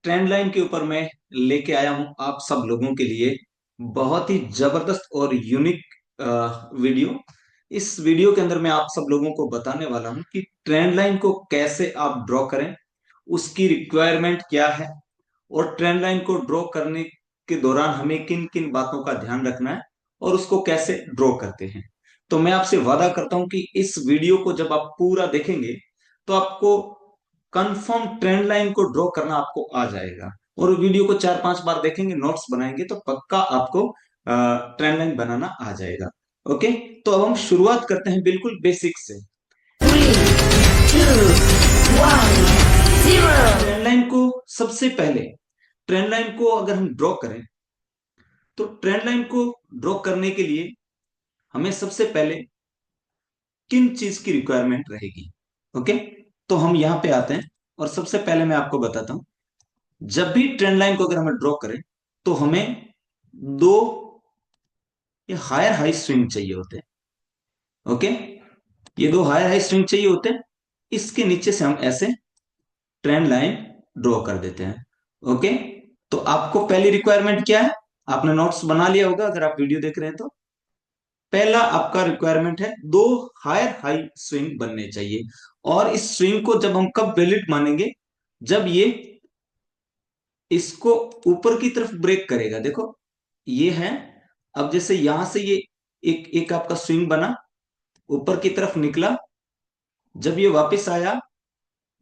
Trend line के ऊपर मैं लेके आया हूं आप सब लोगों के लिए बहुत ही जबरदस्त और यूनिक वीडियो। इस वीडियो के अंदर मैं आप सब लोगों को बताने वाला हूं कि ट्रेंड लाइन को कैसे आप ड्रॉ करें, उसकी रिक्वायरमेंट क्या है और ट्रेंड लाइन को ड्रॉ करने के दौरान हमें किन किन बातों का ध्यान रखना है और उसको कैसे ड्रॉ करते हैं। तो मैं आपसे वादा करता हूं कि इस वीडियो को जब आप पूरा देखेंगे तो आपको कंफर्म ट्रेंड लाइन को ड्रॉ करना आपको आ जाएगा। और वीडियो को 4-5 बार देखेंगे, नोट्स बनाएंगे तो पक्का आपको ट्रेंड लाइन बनाना आ जाएगा। ओके, तो अब हम शुरुआत करते हैं बिल्कुल बेसिक से। ट्रेंड लाइन को सबसे पहले ट्रेंड लाइन को अगर हम ड्रॉ करें तो ट्रेंड लाइन को ड्रॉ करने के लिए हमें सबसे पहले किन चीज की रिक्वायरमेंट रहेगी। ओके, तो हम यहां पे आते हैं और सबसे पहले मैं आपको बताता हूं, जब भी ट्रेंड लाइन को अगर हमें ड्रॉ करें तो हमें दो ये हायर हाई स्विंग चाहिए होते हैं। ओके, ये दो हायर हाई स्विंग चाहिए होते हैं, इसके नीचे से हम ऐसे ट्रेंड लाइन ड्रॉ कर देते हैं। ओके, तो आपको पहली रिक्वायरमेंट क्या है, आपने नोट्स बना लिया होगा अगर आप वीडियो देख रहे हैं तो। पहला आपका रिक्वायरमेंट है दो हायर हाई स्विंग बनने चाहिए। और इस स्विंग को जब हम कब वैलिड मानेंगे, जब ये इसको ऊपर की तरफ ब्रेक करेगा। देखो ये है, अब जैसे यहां से ये एक एक आपका स्विंग बना, ऊपर की तरफ निकला, जब ये वापस आया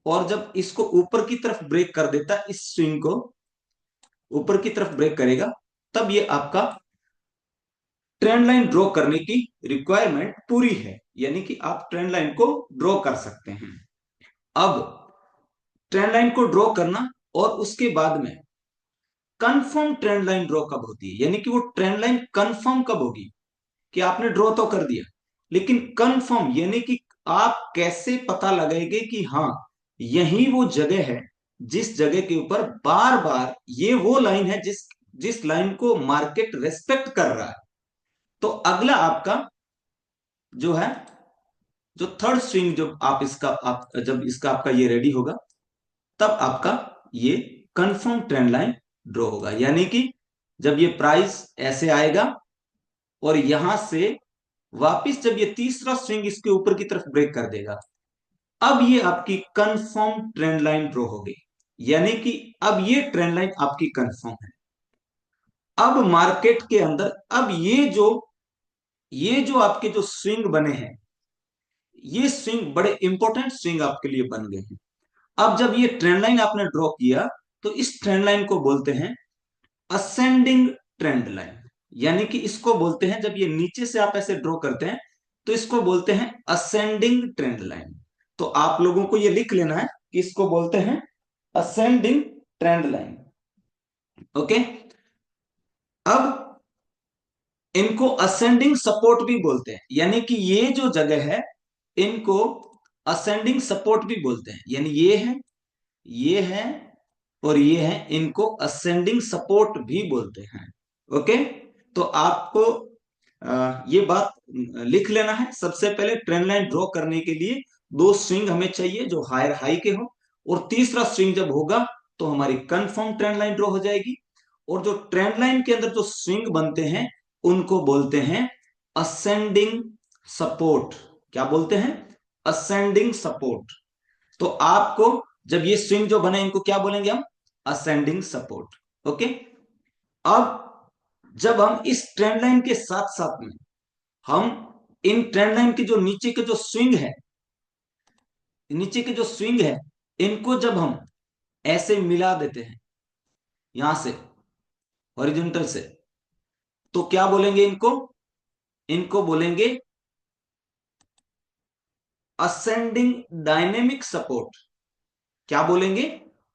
और जब इसको ऊपर की तरफ ब्रेक कर देता, इस स्विंग को ऊपर की तरफ ब्रेक करेगा, तब ये आपका ट्रेंड लाइन ड्रॉ करने की रिक्वायरमेंट पूरी है, यानी कि आप ट्रेंड लाइन को ड्रॉ कर सकते हैं। अब ट्रेंड लाइन को ड्रॉ करना और उसके बाद में कंफर्म ट्रेंड लाइन ड्रॉ कब होती है, यानी कि वो ट्रेंड लाइन कंफर्म कब होगी कि आपने ड्रॉ तो कर दिया लेकिन कंफर्म, यानी कि आप कैसे पता लगाएंगे कि हाँ यही वो जगह है जिस जगह के ऊपर बार बार ये वो लाइन है जिस जिस लाइन को मार्केट रेस्पेक्ट कर रहा है। तो अगला आपका जो है, जो थर्ड स्विंग, जब आप इसका आप जब इसका आपका ये रेडी होगा, तब आपका ये कंफर्म ट्रेंड लाइन ड्रॉ होगा। यानी कि जब ये प्राइस ऐसे आएगा और यहां से वापिस जब ये तीसरा स्विंग इसके ऊपर की तरफ ब्रेक कर देगा, अब ये आपकी कंफर्म ट्रेंड लाइन ड्रॉ होगी। यानी कि अब ये ट्रेंड लाइन आपकी कंफर्म है। अब मार्केट के अंदर अब ये जो आपके जो स्विंग बने हैं, ये स्विंग बड़े इंपॉर्टेंट स्विंग आपके लिए बन गए हैं। अब जब ये ट्रेंड लाइन आपने ड्रॉ किया तो इस ट्रेंड लाइन को बोलते हैं असेंडिंग ट्रेंड लाइन। यानी कि इसको बोलते हैं, जब ये नीचे से आप ऐसे ड्रॉ करते हैं तो इसको बोलते हैं असेंडिंग ट्रेंड लाइन। तो आप लोगों को ये लिख लेना है कि इसको बोलते हैं असेंडिंग ट्रेंड लाइन। ओके, अब इनको असेंडिंग सपोर्ट भी बोलते हैं, यानी कि ये जो जगह है इनको असेंडिंग सपोर्ट भी बोलते हैं। यानी ये है और ये है, इनको असेंडिंग सपोर्ट भी बोलते हैं। ओके, तो आपको ये बात लिख लेना है। सबसे पहले ट्रेंड लाइन ड्रॉ करने के लिए दो स्विंग हमें चाहिए जो हायर हाई के हो, और तीसरा स्विंग जब होगा तो हमारी कंफर्म ट्रेंड लाइन ड्रॉ हो जाएगी। और जो ट्रेंड लाइन के अंदर जो स्विंग बनते हैं उनको बोलते हैं असेंडिंग सपोर्ट। क्या बोलते हैं? Ascending support. तो आपको जब ये स्विंग जो बने इनको क्या बोलेंगे हम? Ascending support. ओके, अब जब हम इस ट्रेंड लाइन के साथ साथ में हम इन ट्रेंड लाइन के जो नीचे के जो स्विंग है, नीचे के जो स्विंग है, इनको जब हम ऐसे मिला देते हैं यहां से हॉरिजॉन्टल से, तो क्या बोलेंगे इनको? इनको बोलेंगे असेंडिंग डायनेमिक सपोर्ट। क्या बोलेंगे?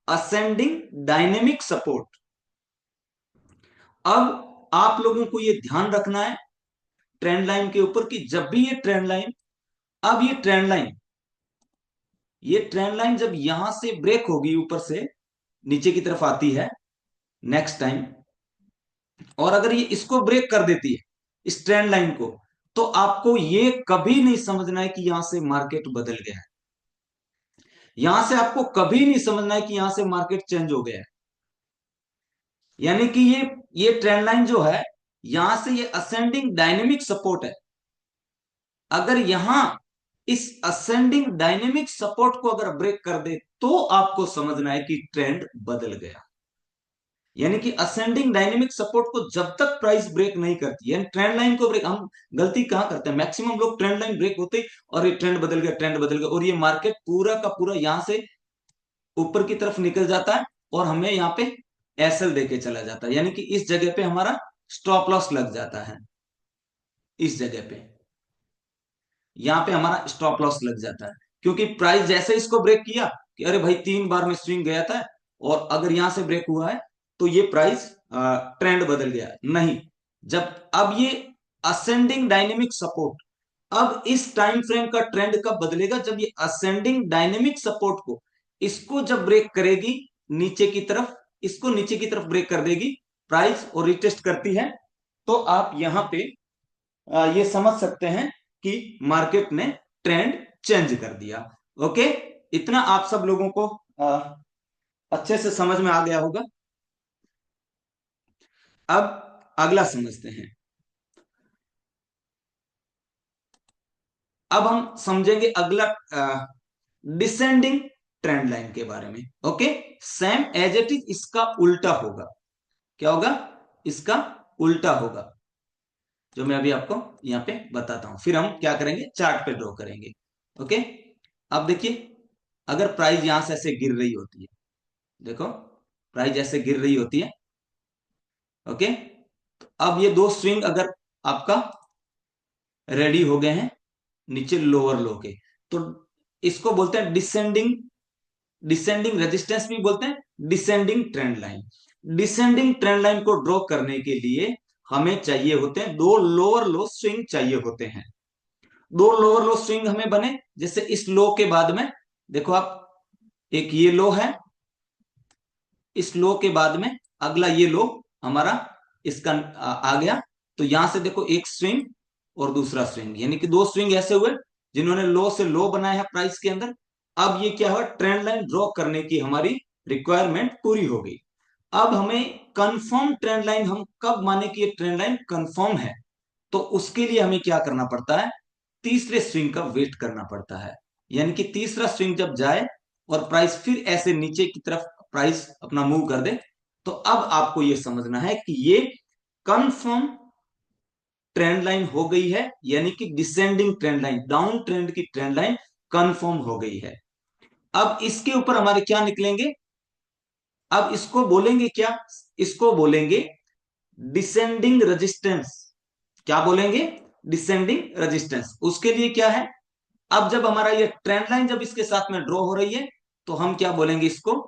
Ascending dynamic support. अब आप लोगों को यह ध्यान रखना है ट्रेंड लाइन के ऊपर कि जब भी ये ट्रेंड लाइन, अब ये ट्रेंड लाइन जब यहां से ब्रेक होगी, ऊपर से नीचे की तरफ आती है नेक्स्ट टाइम, और अगर ये इसको ब्रेक कर देती है इस ट्रेंड लाइन को, तो आपको ये कभी नहीं समझना है कि यहां से मार्केट बदल गया है। यहां से आपको कभी नहीं समझना है कि यहां से मार्केट चेंज हो गया है। यानी कि ये ट्रेंड लाइन जो है, यहां से ये असेंडिंग डायनेमिक सपोर्ट है। अगर यहां इस असेंडिंग डायनेमिक सपोर्ट को अगर ब्रेक कर दे तो आपको समझना है कि ट्रेंड बदल गया। यानी कि असेंडिंग डायनेमिक सपोर्ट को जब तक प्राइस ब्रेक नहीं करती, यानी ट्रेंड लाइन को ब्रेक, हम गलती कहां करते हैं, मैक्सिमम लोग ट्रेंड लाइन ब्रेक होते ही और ये ट्रेंड बदल गया, ट्रेंड बदल गया, और ये मार्केट पूरा का पूरा यहां से ऊपर की तरफ निकल जाता है और हमें यहाँ पे एसएल देके चला जाता है। यानी कि इस जगह पे हमारा स्टॉप लॉस लग जाता है। इस जगह पे, यहाँ पे हमारा स्टॉप लॉस लग जाता है, क्योंकि प्राइस जैसे इसको ब्रेक किया कि अरे भाई 3 बार में स्विंग गया था, और अगर यहां से ब्रेक हुआ है तो ये प्राइस ट्रेंड बदल गया नहीं। जब अब ये असेंडिंग डायनेमिक सपोर्ट, अब इस टाइम फ्रेम का ट्रेंड कब बदलेगा, जब ये असेंडिंग डायनेमिक सपोर्ट को, इसको जब ब्रेक करेगी नीचे की तरफ, इसको नीचे की तरफ ब्रेक कर देगी प्राइस और रिटेस्ट करती है, तो आप यहां पे ये समझ सकते हैं कि मार्केट ने ट्रेंड चेंज कर दिया। ओके, इतना आप सब लोगों को अच्छे से समझ में आ गया होगा। अब अगला समझते हैं। अब हम समझेंगे अगला डिसेंडिंग ट्रेंड लाइन के बारे में। Okay, same as it is, इसका उल्टा होगा। क्या होगा? इसका उल्टा होगा, जो मैं अभी आपको यहां पे बताता हूं। फिर हम क्या करेंगे, चार्ट पे ड्रॉ करेंगे। ओके, अब देखिए, अगर प्राइस यहां से ऐसे गिर रही होती है, देखो प्राइस ऐसे गिर रही होती है। ओके, तो अब ये दो स्विंग अगर आपका रेडी हो गए हैं नीचे लोअर लो के, तो इसको बोलते हैं डिसेंडिंग, डिसेंडिंग रेजिस्टेंस भी बोलते हैं, descending trend line. Descending trend line को ड्रॉ करने के लिए हमें चाहिए होते हैं दो लोअर लो स्विंग चाहिए होते हैं। दो लोअर लो स्विंग हमें बने, जैसे इस लो के बाद में देखो आप, एक ये लो है, इस लो के बाद में अगला ये लो हमारा इसका आ गया। तो यहां से देखो एक स्विंग और दूसरा स्विंग, यानी कि दो स्विंग ऐसे हुए जिन्होंने लो से लो बनाया है प्राइस के अंदर। अब ये क्या हुआ, ट्रेंड लाइन ड्रॉ करने की हमारी रिक्वायरमेंट पूरी हो गई। अब हमें कंफर्म ट्रेंड लाइन, हम कब माने कि ये ट्रेंड लाइन कंफर्म है, तो उसके लिए हमें क्या करना पड़ता है, तीसरे स्विंग का वेट करना पड़ता है। यानी कि तीसरा स्विंग जब जाए और प्राइस फिर ऐसे नीचे की तरफ प्राइस अपना मूव कर दे, तो अब आपको यह समझना है कि ये कंफर्म ट्रेंड लाइन हो गई है, यानी कि descending trend line, down trend की ट्रेंड लाइन कंफर्म हो गई है। अब इसके ऊपर हमारे क्या निकलेंगे, अब इसको बोलेंगे क्या, इसको बोलेंगे डिसेंडिंग रेजिस्टेंस। क्या बोलेंगे, डिसेंडिंग रेजिस्टेंस। उसके लिए क्या है, अब जब हमारा ये ट्रेंड लाइन जब इसके साथ में ड्रॉ हो रही है, तो हम क्या बोलेंगे इसको,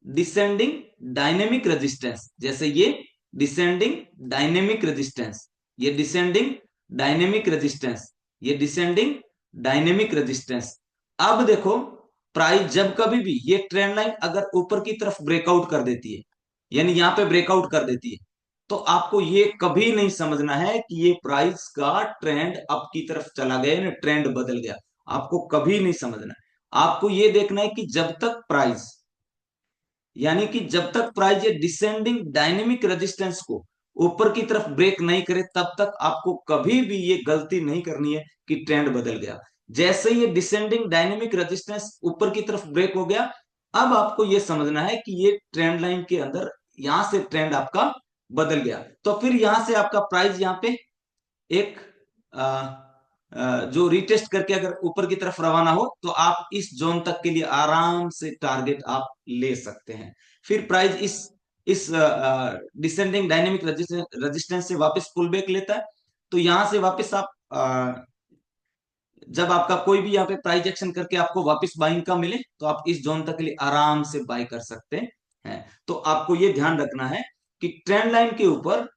डिसेंडिंग डायनेमिक रेजिस्टेंस। जैसे ये डिसेंडिंग डायनेमिक रेजिस्टेंस, ये डिसेंडिंग डायनेमिक रेजिस्टेंस, ये डिसेंडिंग डायनेमिक रेजिस्टेंस। अब देखो, प्राइस जब कभी भी ये ट्रेंड लाइन अगर ऊपर की तरफ ब्रेकआउट कर देती है, यानी यहां पे ब्रेकआउट कर देती है, तो आपको ये कभी नहीं समझना है कि ये प्राइस का ट्रेंड अप की तरफ चला गया, यानी ट्रेंड बदल गया। आपको कभी नहीं समझना है। आपको ये देखना है कि जब तक प्राइस, यानी कि जब तक प्राइस ये डिसेंडिंग डायनेमिक रेजिस्टेंस को ऊपर की तरफ ब्रेक नहीं करे, तब तक आपको कभी भी ये गलती नहीं करनी है कि ट्रेंड बदल गया। जैसे ये डिसेंडिंग डायनेमिक रेजिस्टेंस ऊपर की तरफ ब्रेक हो गया, अब आपको ये समझना है कि ये ट्रेंड लाइन के अंदर यहां से ट्रेंड आपका बदल गया। तो फिर यहां से आपका प्राइस यहाँ पे एक जो रिटेस्ट करके अगर ऊपर की तरफ रवाना हो, तो आप इस जोन तक के लिए आराम से टारगेट आप ले सकते हैं। फिर प्राइस इस डिसेंडिंग डायनेमिक रेजिस्टेंस से वापस पुल बैक लेता है, तो यहां से वापस आप जब आपका कोई भी यहाँ पे प्राइस एक्शन करके आपको वापस बाइंग का मिले, तो आप इस जोन तक के लिए आराम से बाय कर सकते हैं। तो आपको ये ध्यान रखना है कि ट्रेंड लाइन के ऊपर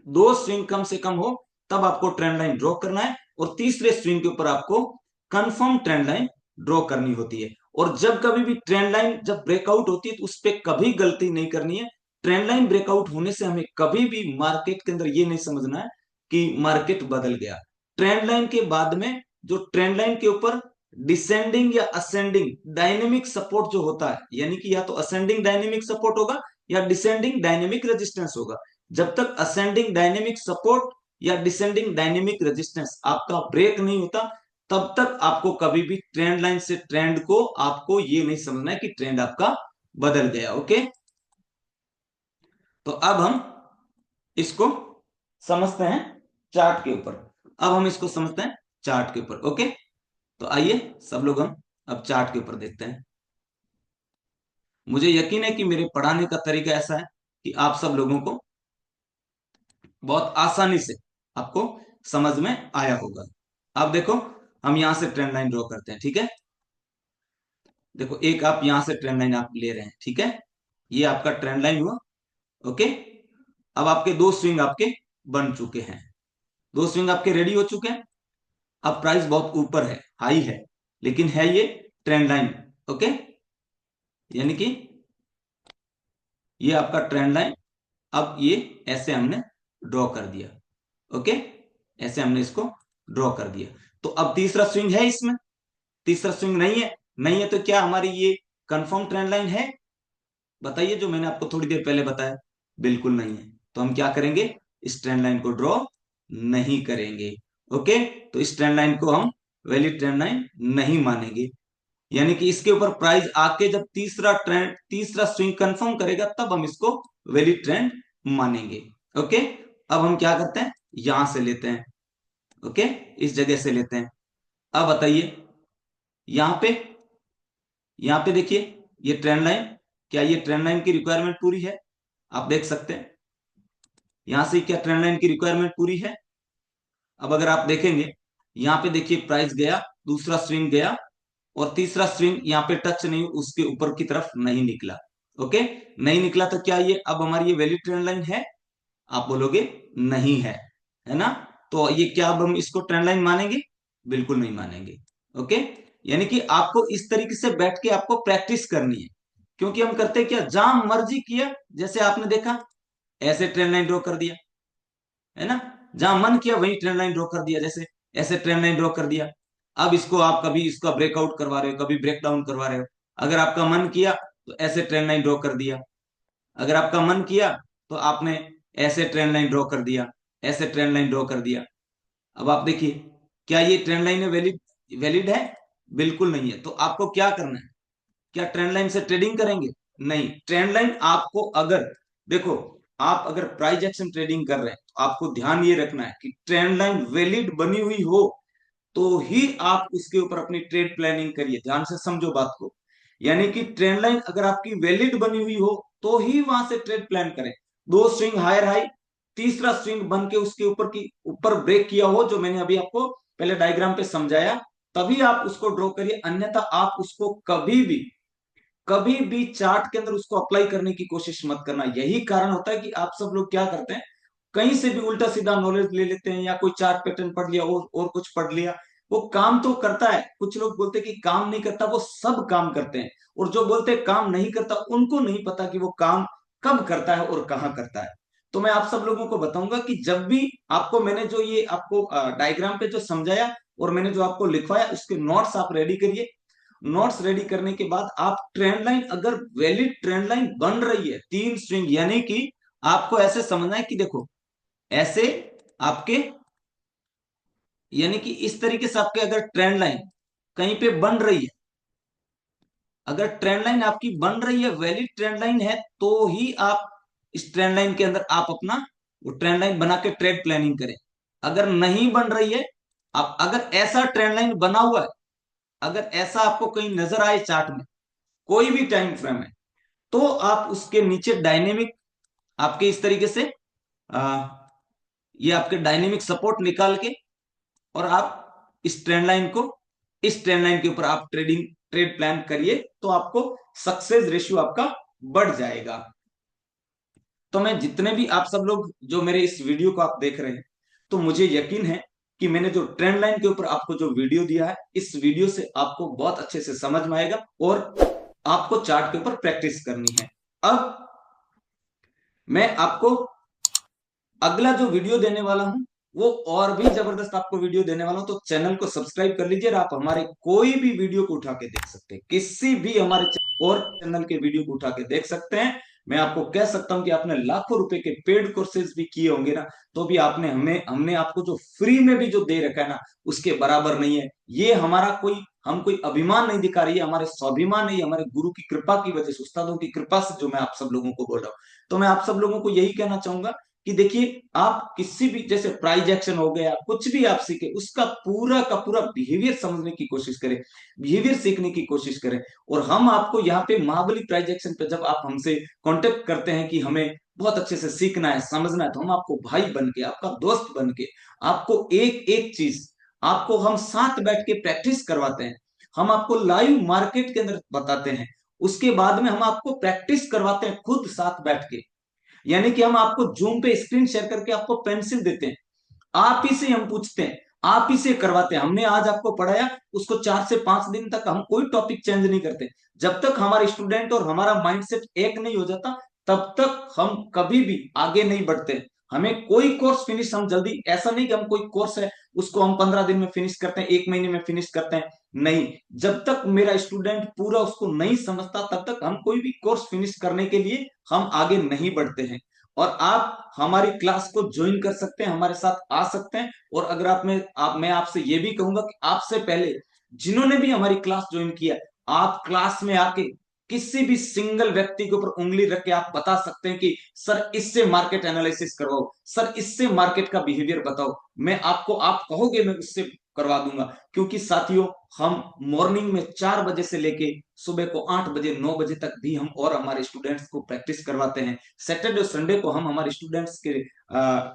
दो स्विंग कम से कम हो, तब आपको ट्रेंड लाइन ड्रॉ करना है, और तीसरे स्विंग के ऊपर आपको कंफर्म ट्रेंड लाइन ड्रॉ करनी होती है। और जब कभी भी ट्रेंड लाइन जब ब्रेकआउट होती है, तो उस पर कभी गलती नहीं करनी है। ट्रेंड लाइन ब्रेकआउट होने से हमें कभी भी मार्केट के अंदर ये नहीं समझना है कि मार्केट बदल गया। ट्रेंड लाइन के बाद में जो ट्रेंड लाइन के ऊपर डिसेंडिंग या असेंडिंग डायनेमिक सपोर्ट जो होता है, यानी कि या तो असेंडिंग डायनेमिक सपोर्ट होगा या डिसेंडिंग डायनेमिक रेजिस्टेंस होगा। जब तक असेंडिंग डायनेमिक सपोर्ट या डिसेंडिंग डायनेमिक रेजिस्टेंस आपका ब्रेक नहीं होता, तब तक आपको कभी भी ट्रेंड लाइन से ट्रेंड को आपको ये नहीं समझना है कि ट्रेंड आपका बदल गया। ओके, तो अब हम इसको समझते हैं चार्ट के ऊपर। अब हम इसको समझते हैं चार्ट के ऊपर। ओके, तो आइए सब लोग हम अब चार्ट के ऊपर देखते हैं। मुझे यकीन है कि मेरे पढ़ाने का तरीका ऐसा है कि आप सब लोगों को बहुत आसानी से आपको समझ में आया होगा। अब देखो, हम यहां से ट्रेंड लाइन ड्रॉ करते हैं। ठीक है, देखो एक आप यहां से ट्रेंड लाइन आप ले रहे हैं। ठीक है, ये आपका ट्रेंड लाइन हुआ। ओके, अब आपके दो स्विंग आपके बन चुके हैं, दो स्विंग आपके रेडी हो चुके हैं। अब प्राइस बहुत ऊपर है, हाई है, लेकिन है ये ट्रेंड लाइन। ओके, यानी कि ये आपका ट्रेंड लाइन। अब ये ऐसे हमने ड्रॉ कर दिया। ओके, ऐसे हमने इसको ड्रॉ कर दिया। तो अब तीसरा स्विंग है इसमें, तीसरा स्विंग नहीं है। नहीं है तो क्या हमारी ये कंफर्म ट्रेंड लाइन है? बताइए, जो मैंने आपको थोड़ी देर पहले बताया, बिल्कुल नहीं है। तो हम क्या करेंगे, इस ट्रेंड लाइन को ड्रॉ नहीं करेंगे। ओके, तो इस ट्रेंड लाइन को हम वैलिड ट्रेंड लाइन नहीं मानेंगे। यानी कि इसके ऊपर प्राइस आके जब तीसरा स्विंग कंफर्म करेगा, तब हम इसको वैलिड ट्रेंड मानेंगे। ओके, अब हम क्या करते हैं, यहां से लेते हैं। ओके, इस जगह से लेते हैं। अब बताइए, यहां पे यहां पे देखिए ये ट्रेंड लाइन, क्या ये ट्रेंड लाइन की रिक्वायरमेंट पूरी है? आप देख सकते हैं यहां से क्या ट्रेंड लाइन की रिक्वायरमेंट पूरी है? अब अगर आप देखेंगे, यहां पे देखिए प्राइस गया, दूसरा स्विंग गया, और तीसरा स्विंग यहाँ पे टच नहीं, उसके ऊपर की तरफ नहीं निकला। ओके, नहीं निकला तो क्या ये अब हमारी ये वैलिड ट्रेंड लाइन है? आप बोलोगे नहीं है, है ना? तो ये क्या अब हम इसको ट्रेंड लाइन मानेंगे? बिल्कुल नहीं मानेंगे। ओके, यानी कि आपको इस तरीके से बैठ के आपको प्रैक्टिस करनी है। क्योंकि हम करते क्या, जहां मर्जी किया, जैसे आपने देखा ऐसे ट्रेंड लाइन ड्रॉ कर दिया, है ना? जहां मन किया वही ट्रेंड लाइन ड्रॉ कर दिया, जैसे ऐसे ट्रेंड लाइन ड्रॉ कर दिया। अब इसको आप कभी इसका ब्रेकआउट करवा रहे हो, कभी ब्रेक डाउन करवा रहे हो। अगर आपका मन किया तो ऐसे ट्रेंड लाइन ड्रॉ कर दिया, अगर आपका मन किया तो आपने ऐसे ट्रेंड लाइन ड्रॉ कर दिया, ऐसे ट्रेंड लाइन ड्रॉ कर दिया। अब आप देखिए, क्या ये ट्रेंड लाइन वैलिड वैलिड है? बिल्कुल नहीं है। तो आपको क्या करना है, क्या ट्रेंड लाइन से ट्रेडिंग करेंगे? नहीं, ट्रेंड लाइन आपको अगर, देखो, आप अगर प्राइस एक्शन ट्रेडिंग कर रहे हैं तो आपको ध्यान ये रखना है कि ट्रेंड लाइन वैलिड बनी हुई हो तो ही आप उसके ऊपर अपनी ट्रेड प्लानिंग करिए। ध्यान से समझो बात को, यानी कि ट्रेंड लाइन अगर आपकी वैलिड बनी हुई हो तो ही वहां से ट्रेड प्लान करें। दो स्विंग हायर हाई, तीसरा स्विंग बन के उसके ऊपर की ऊपर ब्रेक किया हो, जो मैंने अभी आपको पहले डायग्राम पे समझाया, तभी आप उसको ड्रॉ करिए। अन्यथा आप उसको कभी भी चार्ट के अंदर उसको अप्लाई करने की कोशिश मत करना। यही कारण होता है कि आप सब लोग क्या करते हैं, कहीं से भी उल्टा सीधा नॉलेज ले लेते हैं, या कोई चार्ट पैटर्न पढ़ लिया और कुछ पढ़ लिया। वो काम तो करता है, कुछ लोग बोलते हैं कि काम नहीं करता, वो सब काम करते हैं। और जो बोलते हैं काम नहीं करता, उनको नहीं पता कि वो काम कब करता है और कहाँ करता है। तो मैं आप सब लोगों को बताऊंगा कि जब भी आपको मैंने जो ये आपको डायग्राम पे जो समझाया और मैंने जो आपको लिखवाया, उसके नोट्स आप रेडी करिए। नोट्स रेडी करने के बाद आप ट्रेंड लाइन, अगर वैलिड ट्रेंड लाइन बन रही है, तीन स्विंग, यानी कि आपको ऐसे समझना है कि देखो ऐसे आपके, यानी कि इस तरीके से आपके अगर ट्रेंड लाइन कहीं पे बन रही है, अगर ट्रेंड लाइन आपकी बन रही है, वैलिड ट्रेंड लाइन है, तो ही आप इस ट्रेंड लाइन के अंदर आप अपना वो ट्रेंड लाइन बना के ट्रेड प्लानिंग करें। अगर नहीं बन रही है, आप अगर ऐसा ट्रेंड लाइन बना हुआ है, अगर ऐसा आपको कहीं नजर आए चार्ट में, कोई भी टाइम फ्रेम है, तो आप उसके नीचे डायनेमिक आपके इस तरीके से आ, ये आपके डायनेमिक सपोर्ट निकाल के, और आप इस ट्रेंड लाइन के ऊपर आप ट्रेड प्लान करिए, तो आपको सक्सेस रेशियो आपका बढ़ जाएगा। तो मैं जितने भी आप सब लोग जो मेरे इस वीडियो को आप देख रहे हैं, तो मुझे यकीन है कि मैंने जो ट्रेंड लाइन के ऊपर आपको जो वीडियो दिया है, इस वीडियो से आपको बहुत अच्छे से समझ में आएगा और आपको चार्ट के ऊपर प्रैक्टिस करनी है। अब मैं आपको अगला जो वीडियो देने वाला हूं, वो और भी जबरदस्त आपको वीडियो देने वाला हूं। तो चैनल को सब्सक्राइब कर लीजिए और आप हमारे कोई भी वीडियो को उठा के देख सकते हैं, किसी भी हमारे और चैनल के वीडियो को उठा के देख सकते हैं। मैं आपको कह सकता हूं कि आपने लाखों रुपए के पेड कोर्सेज भी किए होंगे ना, तो भी आपने हमें हमने आपको जो फ्री में भी जो दे रखा है ना, उसके बराबर नहीं है। ये हमारा कोई, हम कोई अभिमान नहीं दिखा रही है, हमारे स्वाभिमान नहीं, हमारे गुरु की कृपा की वजह से, उस्तादों की कृपा से जो मैं आप सब लोगों को बोल रहा हूँ। तो मैं आप सब लोगों को यही कहना चाहूंगा कि देखिए, आप किसी भी, जैसे प्राइज एक्शन हो गया, कुछ भी आप सीखे, उसका पूरा का पूरा बिहेवियर समझने की कोशिश करें, बिहेवियर सीखने की कोशिश करें। और हम आपको यहाँ पे महाबली प्राइज एक्शन पे जब आप हमसे कांटेक्ट करते हैं कि हमें बहुत अच्छे से सीखना है, समझना है, तो हम आपको भाई बन के, आपका दोस्त बन के, आपको एक एक चीज, आपको हम साथ बैठ के प्रैक्टिस करवाते हैं। हम आपको लाइव मार्केट के अंदर बताते हैं, उसके बाद में हम आपको प्रैक्टिस करवाते हैं खुद साथ बैठ के। यानी कि हम आपको जूम पे स्क्रीन शेयर करके आपको पेंसिल देते हैं, आप ही से हम पूछते हैं, आप ही से करवाते हैं। हमने आज आपको पढ़ाया, उसको 4 से 5 दिन तक हम कोई टॉपिक चेंज नहीं करते। जब तक हमारे स्टूडेंट और हमारा माइंडसेट एक नहीं हो जाता, तब तक हम कभी भी आगे नहीं बढ़ते। हमें कोई कोर्स फिनिश हम जल्दी, ऐसा नहीं कि हम कोई कोर्स है उसको हम 15 दिन में फिनिश करते हैं, 1 महीने में फिनिश करते हैं, नहीं। जब तक मेरा स्टूडेंट पूरा उसको नहीं समझता, तब तक हम कोई भी कोर्स फिनिश करने के लिए हम आगे नहीं बढ़ते हैं। और आप हमारी क्लास को ज्वाइन कर सकते हैं, हमारे साथ आ सकते हैं। और अगर मैं आपसे ये भी कहूंगा कि आपसे पहले जिन्होंने भी हमारी क्लास ज्वाइन किया, आप क्लास में आके किसी भी सिंगल व्यक्ति के ऊपर उंगली रख के आप बता सकते हैं कि सर इससे मार्केट एनालिसिस करवाओ, सर इससे मार्केट का बिहेवियर बताओ, मैं आपको, आप कहोगे मैं उससे करवा दूंगा। क्योंकि साथियों, हम मॉर्निंग में 4 बजे से लेके सुबह को 8 बजे 9 बजे तक भी हम और हमारे स्टूडेंट्स को प्रैक्टिस करवाते हैं। सैटरडे और संडे को हम हमारे स्टूडेंट्स के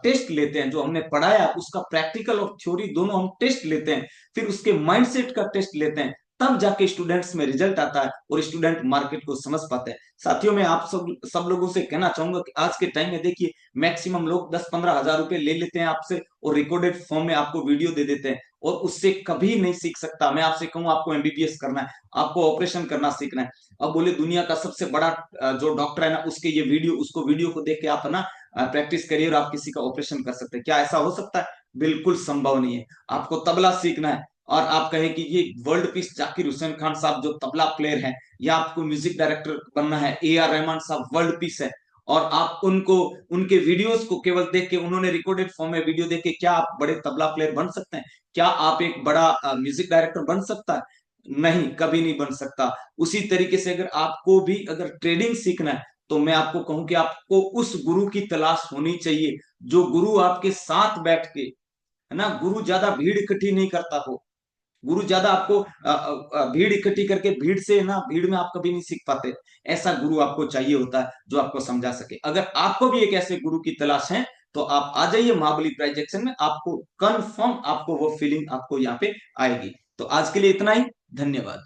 टेस्ट लेते हैं, जो हमने पढ़ाया उसका प्रैक्टिकल और थ्योरी दोनों हम टेस्ट लेते हैं, फिर उसके माइंडसेट का टेस्ट लेते हैं, तब जाके स्टूडेंट्स में रिजल्ट आता है और स्टूडेंट मार्केट को समझ पाते हैं। साथियों, मैं आप सब लोगों से कहना चाहूंगा कि आज के टाइम में देखिए, मैक्सिमम लोग 10-15 हजार रुपए ले लेते हैं आपसे और रिकॉर्डेड फॉर्म में आपको वीडियो दे देते हैं, और उससे कभी नहीं सीख सकता। मैं आपसे कहूँ, आपको एमबीबीएस करना है, आपको ऑपरेशन करना सीखना है, अब बोले दुनिया का सबसे बड़ा जो डॉक्टर है ना, उसके ये वीडियो, उसको वीडियो को देख के आप ना प्रैक्टिस करिए और आप किसी का ऑपरेशन कर सकते हैं, क्या ऐसा हो सकता है? बिल्कुल संभव नहीं है। आपको तबला सीखना है और आप कहें कि ये वर्ल्ड पीस जाकिर हुसैन खान साहब जो तबला प्लेयर हैं, या आपको म्यूजिक डायरेक्टर बनना है, ए आर रहमान साहब वर्ल्ड पीस है, और आप उनको, उनके वीडियोस को केवल देख के, उन्होंने रिकॉर्डेड फॉर्म में वीडियो देख के, क्या आप बड़े तबला प्लेयर बन सकते हैं? क्या आप एक बड़ा म्यूजिक डायरेक्टर बन सकता है? नहीं, कभी नहीं बन सकता। उसी तरीके से अगर आपको भी अगर ट्रेडिंग सीखना है, तो मैं आपको कहूं कि आपको उस गुरु की तलाश होनी चाहिए, जो गुरु आपके साथ बैठ के, है ना, गुरु ज्यादा भीड़ इकट्ठी नहीं करता हो, गुरु ज्यादा आपको भीड़ इकट्ठी करके, भीड़ से ना, भीड़ में आप कभी नहीं सीख पाते। ऐसा गुरु आपको चाहिए होता है जो आपको समझा सके। अगर आपको भी एक ऐसे गुरु की तलाश है, तो आप आ जाइए महाबली प्राइज एक्शन में, आपको कंफर्म, आपको वो फीलिंग आपको यहाँ पे आएगी। तो आज के लिए इतना ही, धन्यवाद।